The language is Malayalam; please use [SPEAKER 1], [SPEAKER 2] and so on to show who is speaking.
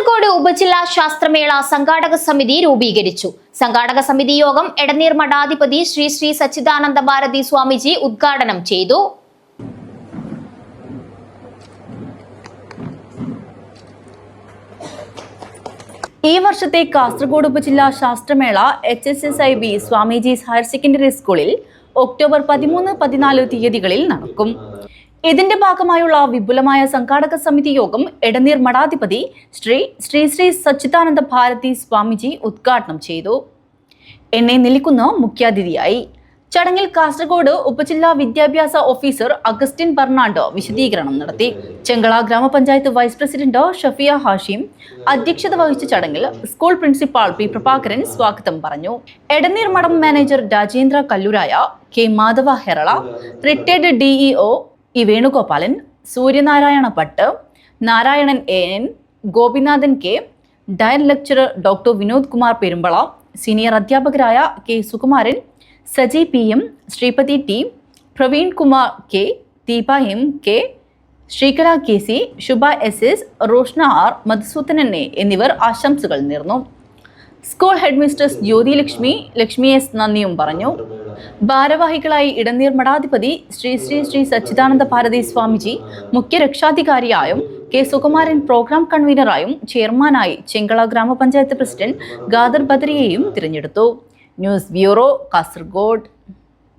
[SPEAKER 1] കാസർഗോഡ് ഉപജില്ലാ ശാസ്ത്രമേള സംഘാടക സമിതി രൂപീകരിച്ചു. സംഘാടക സമിതി യോഗം എടനീർ മഠാധിപതി ശ്രീ ശ്രീ സച്ചിദാനന്ദ ഭാരതി സ്വാമിജി ഉദ്ഘാടനം ചെയ്തു.
[SPEAKER 2] ഈ വർഷത്തെ കാസർഗോഡ് ഉപജില്ലാ ശാസ്ത്രമേള HSSIB സ്വാമിജീസ് ഹയർ സെക്കൻഡറി സ്കൂളിൽ ഒക്ടോബർ 13-14 തീയതികളിൽ നടക്കും. ഇതിന്റെ ഭാഗമായുള്ള വിപുലമായ സംഘാടക സമിതി യോഗം എടനീർ മഠാധിപതി ശ്രീ ശ്രീ സച്ചിദാനന്ദ ഭാരതി സ്വാമിജി ഉദ്ഘാടനം ചെയ്തു. എന്നെ നിൽക്കുന്ന മുഖ്യാതിഥിയായി. ചടങ്ങിൽ കാസർഗോഡ് ഉപജില്ലാ വിദ്യാഭ്യാസ ഓഫീസർ അഗസ്റ്റിൻ ബർണാഡ് വിശദീകരണം നടത്തി. ചെങ്കള ഗ്രാമപഞ്ചായത്ത് വൈസ് പ്രസിഡന്റ് ഷഫിയ ഹാഷിം അധ്യക്ഷത വഹിച്ച ചടങ്ങിൽ സ്കൂൾ പ്രിൻസിപ്പാൾ പി പ്രഭാകരൻ സ്വാഗതം പറഞ്ഞു. Edneer Mutt manager Rajendra Kallooraya, K Madhava Herala, retired DEO E Venugopalan, Suryanarayana Bhat, Narayanan AN, Gopinathan K, DIET lecturer doctor Vinod Kumar Perumbala, senior അധ്യാപകരായ K Sukumaran, Saji PM, Sreepathi T, Praveen Kumar K, Deepa MK, Sreekala KC, Shubha SS, Roshna R, Madhusoodanan A എന്നിവർ ആശംസകൾ നേർന്നു. School head mistress Jyothi Lakshmi S നന്ദിയും പറഞ്ഞു. ഭാരവാഹികളായി ഇടനീർ മഠാധിപതി ശ്രീ സച്ചിദാനന്ദ ഭാരതി സ്വാമിജി മുഖ്യ രക്ഷാധികാരിയായും കെ സുകുമാരൻ പ്രോഗ്രാം കൺവീനറായും ചെയർമാനായി ചെങ്കള ഗ്രാമപഞ്ചായത്ത് പ്രസിഡന്റ് ഖാദർ ബദരിയെയും തിരഞ്ഞെടുത്തു. News bureau, Kasaragod.